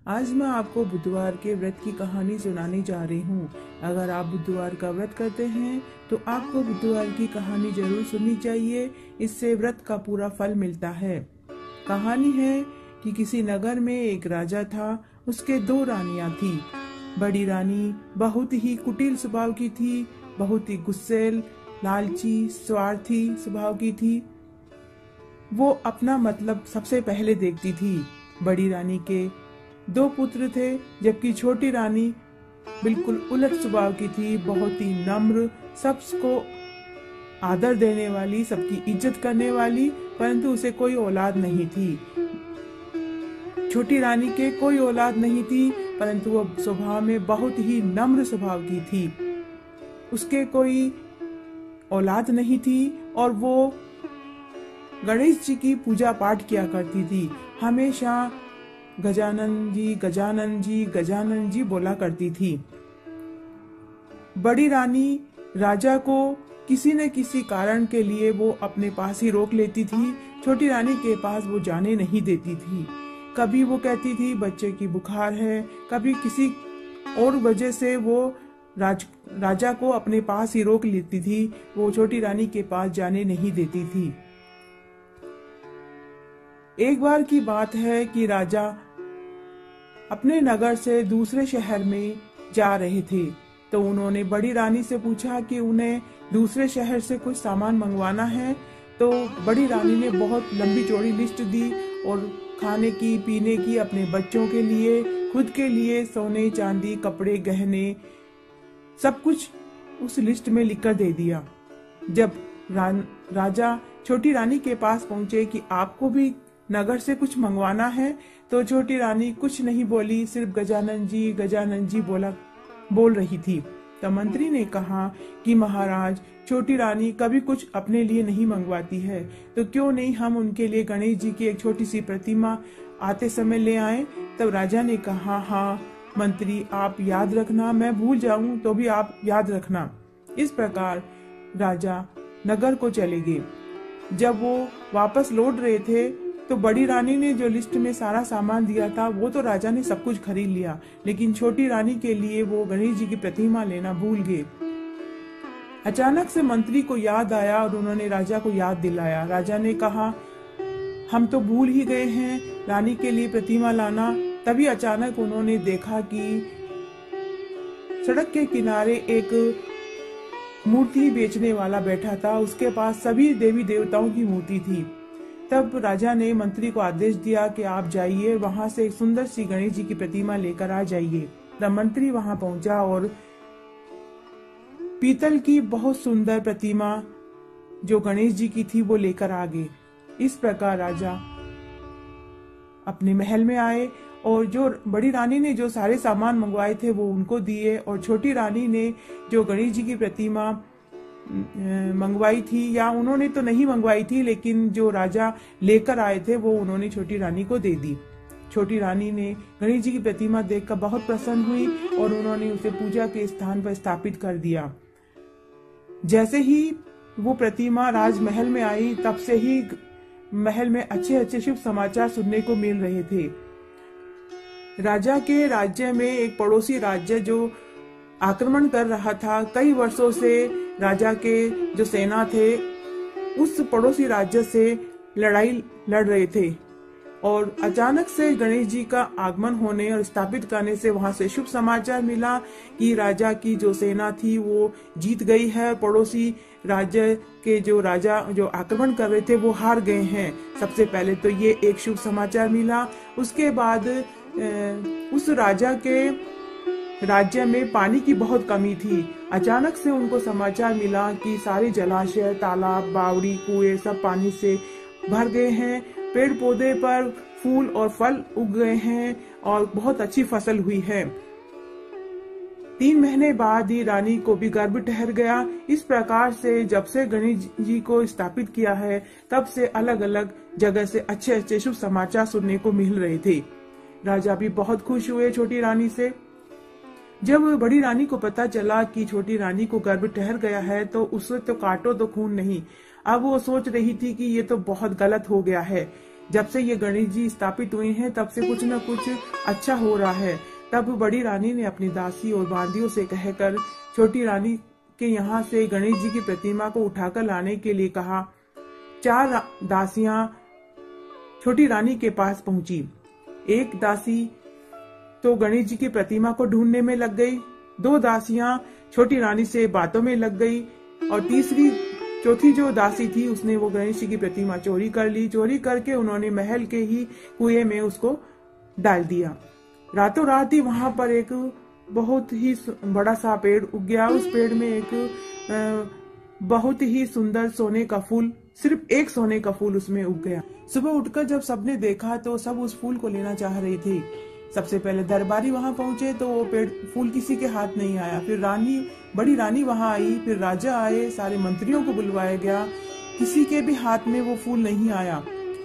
आज मैं आपको बुधवार के व्रत की कहानी सुनाने जा रही हूँ। अगर आप बुधवार का व्रत करते हैं तो आपको बुधवार की कहानी जरूर सुननी चाहिए। इससे व्रत का पूरा फल मिलता है। कहानी है कि किसी नगर में एक राजा था। उसके 2 रानियां थी। बड़ी रानी बहुत ही कुटिल स्वभाव की थी, बहुत ही गुस्सैल, लालची, स्वार्थी स्वभाव की थी। वो अपना मतलब सबसे पहले देखती थी। बड़ी रानी के 2 पुत्र थे, जबकि छोटी रानी बिल्कुल उलट स्वभाव की थी, बहुत ही नम्र, सबको आदर देने वाली, सबकी इज्जत करने वाली, परंतु उसे कोई औलाद नहीं थी। छोटी रानी के कोई औलाद नहीं थी, परंतु वो स्वभाव में बहुत ही नम्र स्वभाव की थी। उसके कोई औलाद नहीं थी और वो गणेश जी की पूजा पाठ किया करती थी। हमेशा गजानन जी, गजानन जी, गजानन जी बोला करती थी। बड़ी रानी राजा को किसी न किसी कारण के लिए वो अपने पास ही रोक लेती थी। छोटी रानी के पास वो जाने नहीं देती थी। कभी वो कहती थी बच्चे की बुखार है, कभी किसी और वजह से वो राजा को अपने पास ही रोक लेती थी। वो छोटी रानी के पास जाने नहीं देती थी। एक बार की बात है कि राजा अपने नगर से दूसरे शहर में जा रहे थे, तो उन्होंने बड़ी रानी से पूछा कि उन्हें दूसरे शहर से कुछ सामान मंगवाना है। तो बड़ी रानी ने बहुत लंबी चौड़ी लिस्ट दी और खाने की, पीने की, अपने बच्चों के लिए, खुद के लिए, सोने चांदी, कपड़े, गहने, सब कुछ उस लिस्ट में लिखकर दे दिया। जब राजा छोटी रानी के पास पहुंचे कि आपको भी नगर से कुछ मंगवाना है, तो छोटी रानी कुछ नहीं बोली, सिर्फ गजानन जी बोल रही थी। तब मंत्री ने कहा कि महाराज, छोटी रानी कभी कुछ अपने लिए नहीं मंगवाती है, तो क्यों नहीं हम उनके लिए गणेश जी की एक छोटी सी प्रतिमा आते समय ले आए। तब राजा ने कहा, हाँ मंत्री, आप याद रखना, मैं भूल जाऊं तो भी आप याद रखना। इस प्रकार राजा नगर को चले गए। जब वो वापस लौट रहे थे तो बड़ी रानी ने जो लिस्ट में सारा सामान दिया था वो तो राजा ने सब कुछ खरीद लिया, लेकिन छोटी रानी के लिए वो गणेश जी की प्रतिमा लेना भूल गए। अचानक से मंत्री को याद आया और उन्होंने राजा को याद दिलाया। राजा ने कहा, हम तो भूल ही गए हैं रानी के लिए प्रतिमा लाना। तभी अचानक उन्होंने देखा कि सड़क के किनारे एक मूर्ति बेचने वाला बैठा था। उसके पास सभी देवी देवताओं की मूर्ति थी। तब राजा ने मंत्री को आदेश दिया कि आप जाइए, वहां से एक सुंदर सी गणेश जी की प्रतिमा लेकर आ जाइए। तब मंत्री वहां पहुंचा और पीतल की बहुत सुंदर प्रतिमा जो गणेश जी की थी वो लेकर आ गए। इस प्रकार राजा अपने महल में आए और जो बड़ी रानी ने जो सारे सामान मंगवाए थे वो उनको दिए, और छोटी रानी ने जो गणेश जी की प्रतिमा मंगवाई थी, या उन्होंने तो नहीं मंगवाई थी, लेकिन जो राजा लेकर आए थे वो उन्होंने छोटी रानी को दे दी। छोटी रानी ने गणेश जी की प्रतिमा देखकर बहुत प्रसन्न हुई और उन्होंने उसे पूजा के स्थान पर स्थापित कर दिया। जैसे ही वो प्रतिमा राजमहल में आई, तब से ही महल में अच्छे अच्छे शुभ समाचार सुनने को मिल रहे थे। राजा के राज्य में एक पड़ोसी राज्य जो आक्रमण कर रहा था, कई वर्षों से राजा के जो सेना थे उस पड़ोसी राज्य से लड़ाई लड़ रहे थे, और अचानक से गणेश जी का आगमन होने और स्थापित करने से वहां से शुभ समाचार मिला कि राजा की जो सेना थी वो जीत गई है। पड़ोसी राज्य के जो राजा जो आक्रमण कर रहे थे वो हार गए हैं। सबसे पहले तो ये एक शुभ समाचार मिला। उसके बाद उस राजा के राज्य में पानी की बहुत कमी थी। अचानक से उनको समाचार मिला कि सारे जलाशय, तालाब, बावड़ी, कुएं सब पानी से भर गए हैं। पेड़ पौधे पर फूल और फल उग गए हैं और बहुत अच्छी फसल हुई है। 3 महीने बाद ही रानी को भी गर्भ ठहर गया। इस प्रकार से जब से गणेश जी को स्थापित किया है, तब से अलग अलग जगह से अच्छे अच्छे शुभ समाचार सुनने को मिल रहे थे। राजा भी बहुत खुश हुए छोटी रानी से। जब बड़ी रानी को पता चला कि छोटी रानी को गर्भ ठहर गया है, तो उसे तो काटो तो खून नहीं। अब वो सोच रही थी कि ये तो बहुत गलत हो गया है। जब से ये गणेश जी स्थापित हुए हैं तब से कुछ न कुछ अच्छा हो रहा है। तब बड़ी रानी ने अपनी दासी और बांदियों से कहकर छोटी रानी के यहाँ से गणेश जी की प्रतिमा को उठाकर लाने के लिए कहा। 4 दासियां छोटी रानी के पास पहुंची। एक दासी तो गणेश जी की प्रतिमा को ढूंढने में लग गई, 2 दासियां छोटी रानी से बातों में लग गई और चौथी जो दासी थी उसने वो गणेश जी की प्रतिमा चोरी कर ली। चोरी करके उन्होंने महल के ही कुएं में उसको डाल दिया। रातों रात ही वहां पर एक बहुत ही बड़ा सा पेड़ उग गया। उस पेड़ में एक बहुत ही सुंदर सोने का फूल, सिर्फ एक सोने का फूल उसमें उग गया। सुबह उठकर जब सबने देखा तो सब उस फूल को लेना चाह रहे थे। सबसे पहले दरबारी वहां पहुंचे तो वो फूल किसी के हाथ नहीं आया। फिर बड़ी रानी वहां आई, फिर राजा आए, सारे मंत्रियों को बुलवाया गया, किसी के भी हाथ में वो फूल नहीं आया।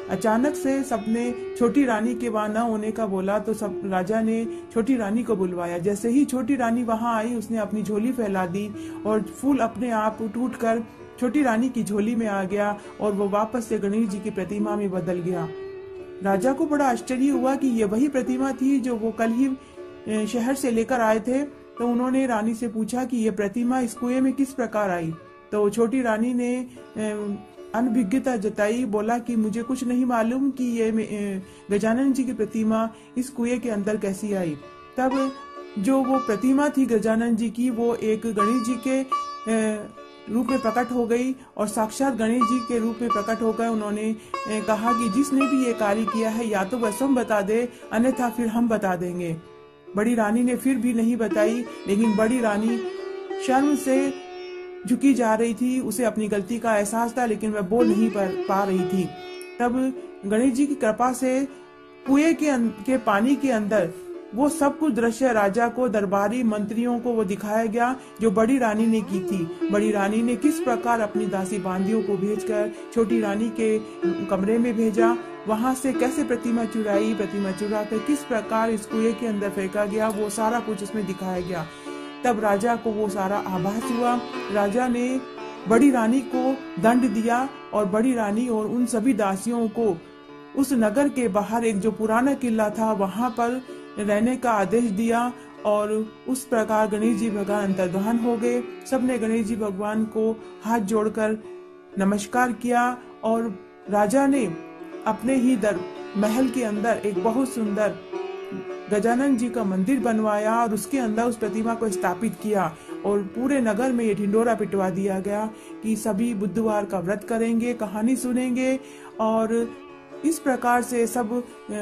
अचानक से सबने छोटी रानी के वहां न होने का बोला तो सब राजा ने छोटी रानी को बुलवाया। जैसे ही छोटी रानी वहां आई उसने अपनी झोली फैला दी और फूल अपने आप टूटकर छोटी रानी की झोली में आ गया और वो वापस से गणेश जी की प्रतिमा में बदल गया। राजा को बड़ा आश्चर्य हुआ कि ये वही प्रतिमा थी जो वो कल ही शहर से लेकर आए थे। तो उन्होंने रानी से पूछा कि ये प्रतिमा इस कुएं में किस प्रकार आई। तो छोटी रानी ने अनभिज्ञता जताई, बोला कि मुझे कुछ नहीं मालूम कि ये गजानन जी की प्रतिमा इस कुएं के अंदर कैसी आई। तब जो वो प्रतिमा थी गजानन जी की वो एक गणेश जी के रूप में प्रकट हो गई और साक्षात गणेश जी के रूप में प्रकट हो गए। उन्होंने कहा कि जिसने भी ये कार्य किया है या तो वह स्वयं बता दे, अन्यथा फिर हम बता देंगे। बड़ी रानी ने फिर भी नहीं बताई, लेकिन बड़ी रानी शर्म से झुकी जा रही थी। उसे अपनी गलती का एहसास था, लेकिन वह बोल नहीं पा रही थी। तब गणेश जी की कृपा से कुएं के पानी के अंदर वो सब कुछ दृश्य राजा को, दरबारी मंत्रियों को वो दिखाया गया जो बड़ी रानी ने की थी। बड़ी रानी ने किस प्रकार अपनी दासी बांदियों को भेजकर छोटी रानी के कमरे में भेजा, वहां से कैसे प्रतिमा चुराई, प्रतिमा चुरा कर किस प्रकार इस कुएं के अंदर फेंका गया, वो सारा कुछ उसमें दिखाया गया। तब राजा को वो सारा आभास हुआ। राजा ने बड़ी रानी को दंड दिया और बड़ी रानी और उन सभी दासियों को उस नगर के बाहर एक जो पुराना किला था वहां पर रहने का आदेश दिया और उस प्रकार गणेश जी भगवान अंतर्धान हो गए। सबने गणेश जी भगवान को हाथ जोड़कर नमस्कार किया और राजा ने अपने ही महल के अंदर एक बहुत सुंदर गजानन जी का मंदिर बनवाया और उसके अंदर उस प्रतिमा को स्थापित किया और पूरे नगर में ये ढिंडोरा पिटवा दिया गया कि सभी बुधवार का व्रत करेंगे, कहानी सुनेंगे और इस प्रकार से सब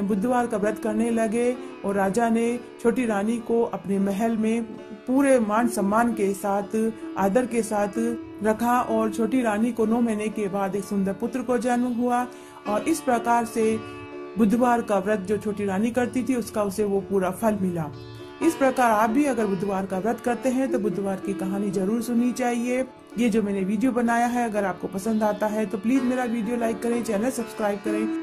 बुधवार का व्रत करने लगे। और राजा ने छोटी रानी को अपने महल में पूरे मान सम्मान के साथ, आदर के साथ रखा और छोटी रानी को 9 महीने के बाद एक सुंदर पुत्र को जन्म हुआ। और इस प्रकार से बुधवार का व्रत जो छोटी रानी करती थी उसका उसे वो पूरा फल मिला। इस प्रकार आप भी अगर बुधवार का व्रत करते हैं तो बुधवार की कहानी जरूर सुननी चाहिए। ये जो मैंने वीडियो बनाया है अगर आपको पसंद आता है तो प्लीज मेरा वीडियो लाइक करें, चैनल सब्सक्राइब करें